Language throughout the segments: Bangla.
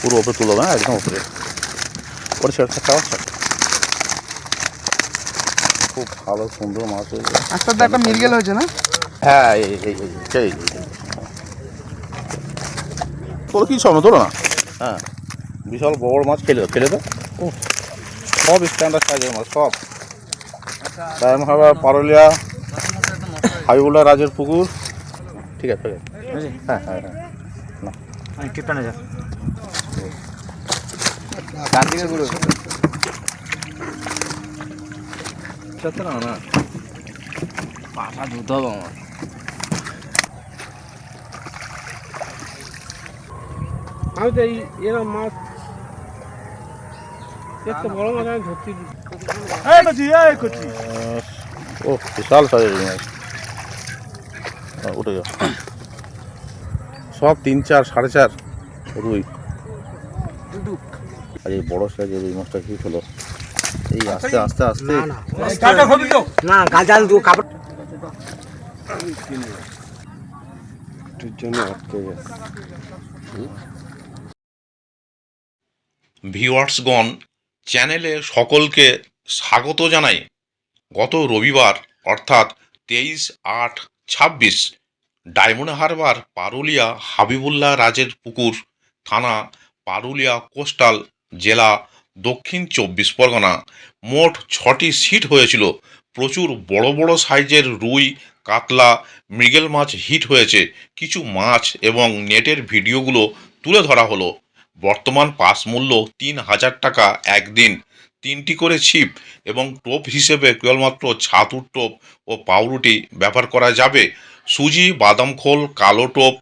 পুরো ওপরে তুলবে না, একদম ওপরে ওপরে ছেড়ে থাকতে পারছে। খুব ভালো সুন্দর মাছ হয়েছে। আস্তে আস্তে একটা মৃগেল হয়েছে না? হ্যাঁ এই তোর কি সব তোলো না। হ্যাঁ বিশাল বড় মাছ ফেলে তো সব স্ট্যান্ডার্ড সাইজের মাছ সব। টাইম হবে পারুলিয়া হাবিবুল্লাহ রাজের পুকুর। ঠিক আছে হ্যাঁ হ্যাঁ হ্যাঁ না টিপটানে যা না পাশা ধুতে হবে আমার। আমি তো এরকম মাছ এত বড় মাছ আমি ধরতে ও বিশাল সাইজের মাছ উঠে যাও। সব 3, 4, 4.5 রুই। আর এই বড় সাইজের রুই মাছটা কি হলো এই আস্তে আস্তে আস্তে না গাজাল দু কাপড় ভিউয়ার্সগণ, চ্যানেলে সকলকে স্বাগত জানাই। গত রবিবার অর্থাৎ 23/8/26 ডায়মন্ড হারবার পারুলিয়া হাবিবুল্লাহ রাজের পুকুর থানা পারুলিয়া কোস্টাল জেলা দক্ষিণ 24 পরগনা মোট 6টি সিট হয়েছিল। প্রচুর বড় বড় সাইজের রুই কাতলা মৃগেল মাছ হিট হয়েছে। কিছু মাছ এবং নেটের ভিডিওগুলো তুলে ধরা হলো। বর্তমান পাস মূল্য 3000 টাকা একদিন। 3টি করে ছিপ এবং টোপ হিসেবে কেবলমাত্র ছাতুর টোপ ও পাউরুটি ব্যবহার করা যাবে। সুজি বাদাম খোল কালো টোপ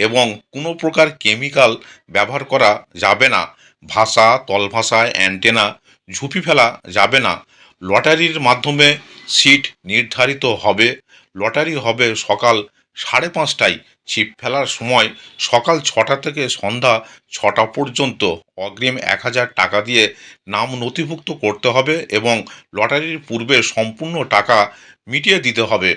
এবং কোনো প্রকার কেমিক্যাল ব্যবহার করা যাবে না। ভাষা তলভাষায় অ্যান্টেনা ঝুপি ফেলা যাবে না। লটারির মাধ্যমে সিট নির্ধারিত হবে। লটারি হবে সকাল 5:30টায়। ছিপ ফেলার সময় সকাল 6টা থেকে সন্ধ্যা 6টা পর্যন্ত। অগ্রিম 1000 টাকা দিয়ে নাম নথিভুক্ত করতে হবে এবং লটারির পূর্বে সম্পূর্ণ টাকা মিটিয়ে দিতে হবে।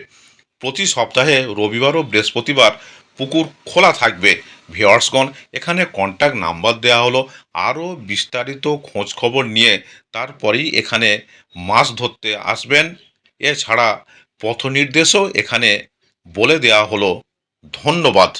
প্রতি সপ্তাহে রবিবার ও বৃহস্পতিবার পুকুর খোলা থাকবে। ভিউয়ার্সগণ, এখানে কন্ট্যাক্ট নাম্বার দেওয়া হলো। আরও বিস্তারিত খোঁজ খবর নিয়ে তারপরেই এখানে মাছ ধরতে আসবেন। এছাড়া পথ নির্দেশও এখানে বলে দেওয়া হলো। ধন্যবাদ।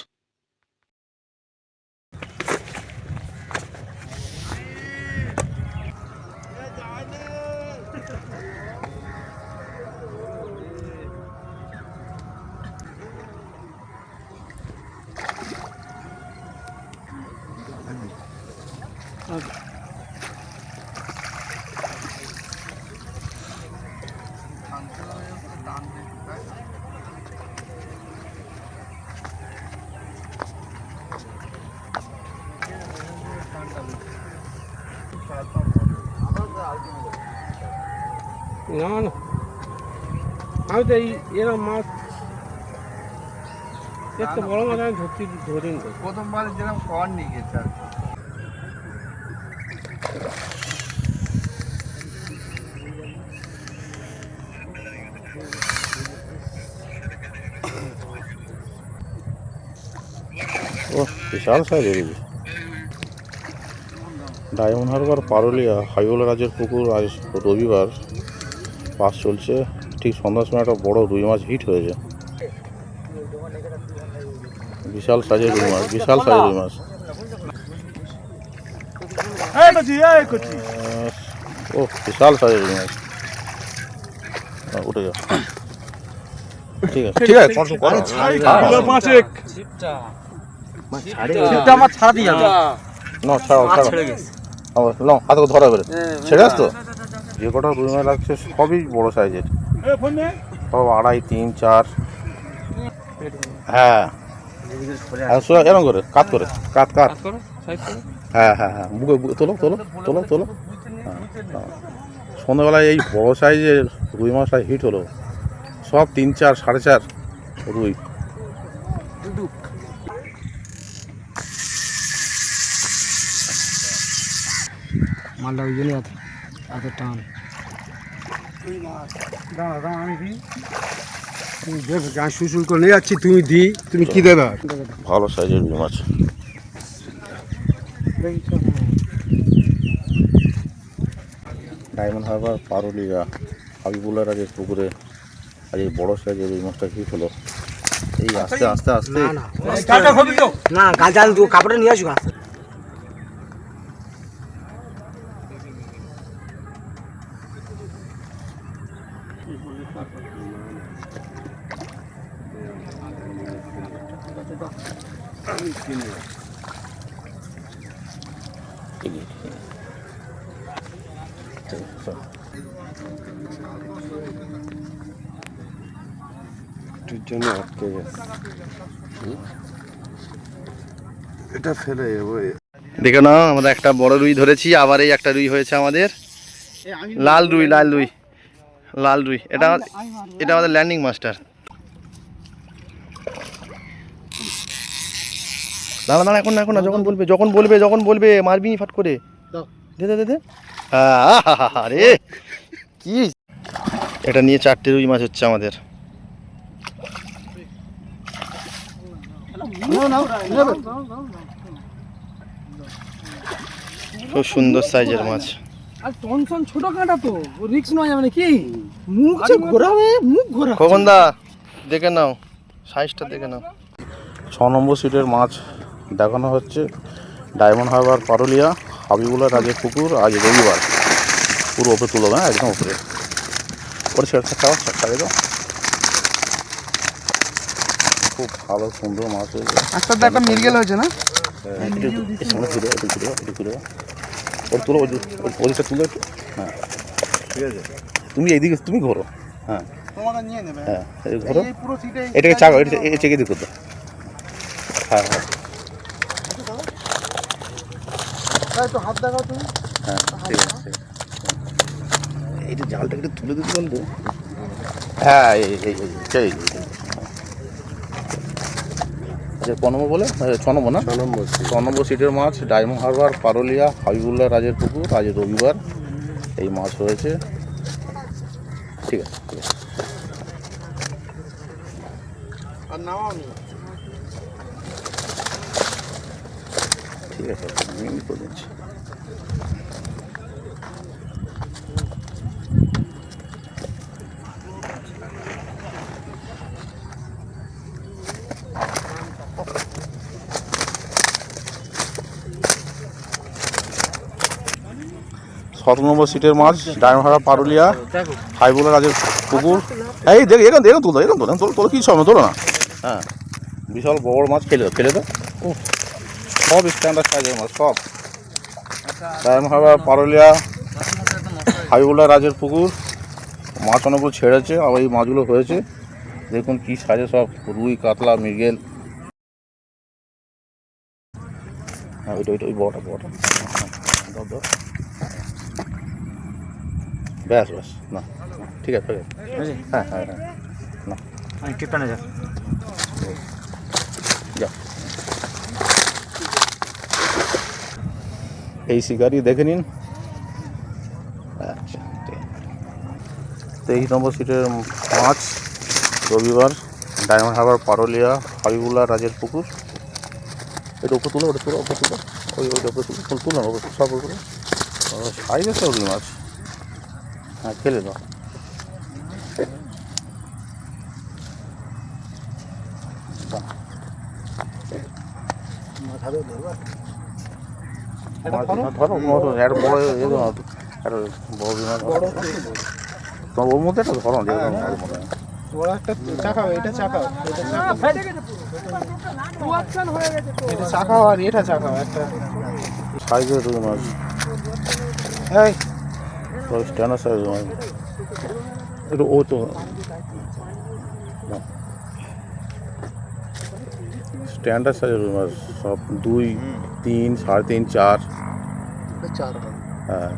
না না আমি তো এরকম মাছ এত বড় মাছ আমি ধরিনি তো। প্রথমবার যেরকম কর নিয়ে গেছে আর কি। ও বিশাল সাইজের রুই। ডায়মন্ড হারবার পারুলিয়া হাবিবুল্লাহ রাজের পুকুর আজ রবিবার পাস চলছে। ঠিক সন্ধ্যার সময় একটা বড় রুই মাছ হিট হয়েছে। বিশাল সাইজের রুই মাছ বিশাল সাইজের রুই মাছ। ও বিশাল সাইজের রুই মাছ উঠে যাও। ঠিক আছে ঠিক আছে আমার ছাড়া দিয়ে যাবে না ছাড়াও ছাড়াও হাতে ধরা বেড়ে ছেড়ে আসতো। যে কটা রুই মাছ লাগছে সবই বড় সাইজের, সব 2.5, 3, 4। হ্যাঁ এরকম করে কাত করে কাত হ্যাঁ হ্যাঁ হ্যাঁ বুকে তোলো তোলো তোলো তোলো। হ্যাঁ সন্ধ্যাবেলায় এই বড় সাইজের রুই মাছটা হিট হলো। সব 3, 4, 4.5 রুই। মালটা ওই জন্য এত টান। তুমি দেবে গাছ শুশুল করে নিয়ে যাচ্ছি, তুমি কি দেবে? ভালো সাইজের রুই মাছ। ডায়মন্ড হারবার পারুলিয়া হাবিবুল্লাহ রাজের পুকুরে আজ এই বড় সাইজের রুই মাছটা কি হলো। এই আস্তে আস্তে আস্তে না গাজাল কাপড়ে নিয়ে আসুক। এটা ফেলে দেখে না, আমরা একটা বড় রুই ধরেছি, আবার এই একটা রুই হয়েছে আমাদের, লাল রুই লাল রুই। এটা আমাদের ল্যান্ডিং মাস্টার। দাঁড়া দাঁড়া, এখন না যখন বলবে মারবি ফাট করে। দে আরে কি, এটা নিয়ে 4টে রুই মাছ হচ্ছে আমাদের। খুব সুন্দর সাইজের মাছ। আর টনসন ছোট কাঁটা তো রিস্ক নয় যাবে নাকি, মুখ যে ঘোরাবে, মুখ ঘোরা। খোকনদা দেখে নাও, সাইজটা দেখে নাও। 6 নম্বর সিটের মাছ দেখানো হচ্ছে। ডায়মন্ড হারবার পারুলিয়া হাবিবুল্লাহ রাজের পুকুর, আজ রবিবার। পুরো ওপরে তুলো, হ্যাঁ একদম ওপরে। ওর ছেড়ে তো খুব ভালো সুন্দর মাছ হয়েছে। একটা মির্গেল হয়েছে না, ঘুরে ওর তুলো, ওদিকটা তুলো একটু। হ্যাঁ ঠিক আছে, তুমি এইদিকে তুমি ঘোরো। হ্যাঁ তোমাকে নিয়ে নেবে। হ্যাঁ ঘোরো, এই পুরো সিটে এটাকে চাকা, এটা চেকে দিতে তো। হ্যাঁ হ্যাঁ তো হাত দেখাও তুমি। হ্যাঁ ঠিক আছে। এইটা জালটা একটু তুলে দিতে বলবো। হ্যাঁ এই আচ্ছা, 6 নম্বর বলে 6 নম্বর না, 6 নম্বর সিটের মাছ ডায়মন্ড হারবার পারুলিয়া হাবিবুল্লাহ রাজের পুকুর, আজ রবিবার এই মাছ হয়েছে। ঠিক আছে ঠিক আছে। আর নাও আমি ঠিক আছে, আমি করে দিচ্ছি। সতেরো নম্বর সিটের মাছ ডায়মন্ড হারবার পারুলিয়া হাবিবুল্লাহ রাজের পুকুর। এই দেখ, এখানে তোলো কি সময় তোলো না। হ্যাঁ বিশাল বড় মাছ, ফেলে তো সব স্ট্যান্ডার্ড সাইজের মাছ সব। ডায়মন্ড হারবার পারুলিয়া হাবিবুল্লাহ রাজের পুকুর, মাছ অনেকগুলো ছেড়েছে, আবার এই মাছগুলো হয়েছে। দেখুন কি সাইজে সব, রুই কাতলা মৃগেল। হ্যাঁ ওই বড়টা দাও। ব্যাস না ঠিক আছে। হ্যাঁ না যা, এই শিকারি দেখে নিন। আচ্ছা 23 নম্বর সিটের মাছ রবিবার ডায়মন্ড হারবার পারুলিয়া হাবিবুল্লাহ রাজের পুকুর। এটা ওপর তুলো, ওটা তুলো, ওই ওপরে তুলো সব উপরে সাইজ আছে রুই মাছ। হ্যাঁ ফেলে দাও। ধরো ওর মধ্যে একটা ধরো, বড় একটা চাকাও, এটা চাকাও, এটা চাকাও আর এটা চাকাও একটা সাইজের রুই মাছ। এই স্ট্যান্ডার্ড সাইজ মাছ একটু, ও তো স্ট্যান্ডার্ড সাইজের রুই মাছ সব 2, 3, 3.5, 4। হ্যাঁ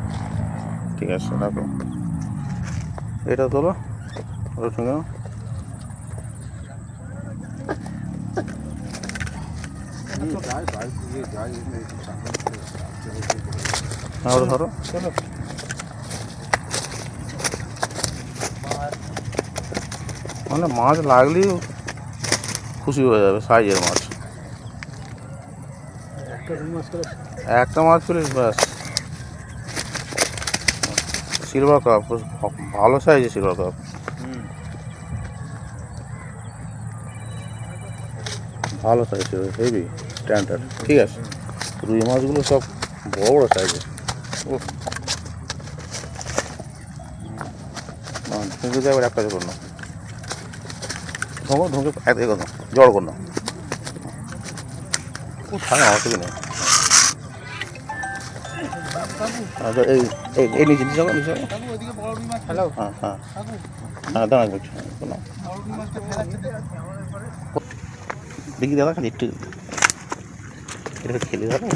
ঠিক আছে রাখো। এটা তোলো, ওর সঙ্গে ওটা ধরো। মানে মাছ লাগলেই খুশি হয়ে যাবে, সাইজের মাছ। একটা রুই মাছ করে একটা মাছ ফিলিস ব্যাস। সিলভার কাপ, ভালো সাইজের সিলভার কাপ। ভালো সাইজ, হেভি স্ট্যান্ডার্ড। ঠিক আছে, রুই মাছগুলো সব বড় বড় সাইজের। ও ঢুকে যায় এবার একটা করুন না, ঢুকে এক করুন, জড় করুন না। ও থাকে অসুবিধা নেই। এই এই নিচে নিচে নিচে। হ্যালো হ্যাঁ হ্যাঁ হ্যাঁ, দাঁড়া করছি দেখি দাদা, খালি একটু এটা খেলে ধরো,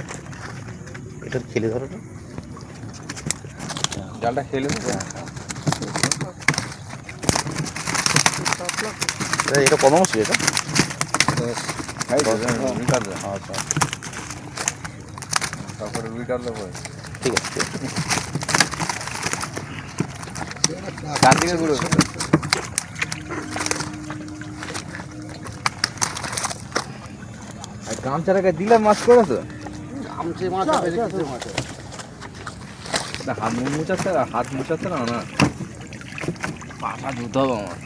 এটা খেলে ধরো তো। জালটা খেলে এটা কত মাছ এটা? রুইটার দেন, আচ্ছা তারপরে রুইটার দেবো। ঠিক আছে ঠিক আছে। চারদিকে ঘুরে গামছাটাকে দিলাম মাছ করে তো আমচে মাছ আছে কিছু মাছ আছে। হাত মুছাচ্ছে না, না পাটা ধুতে হবে আমার।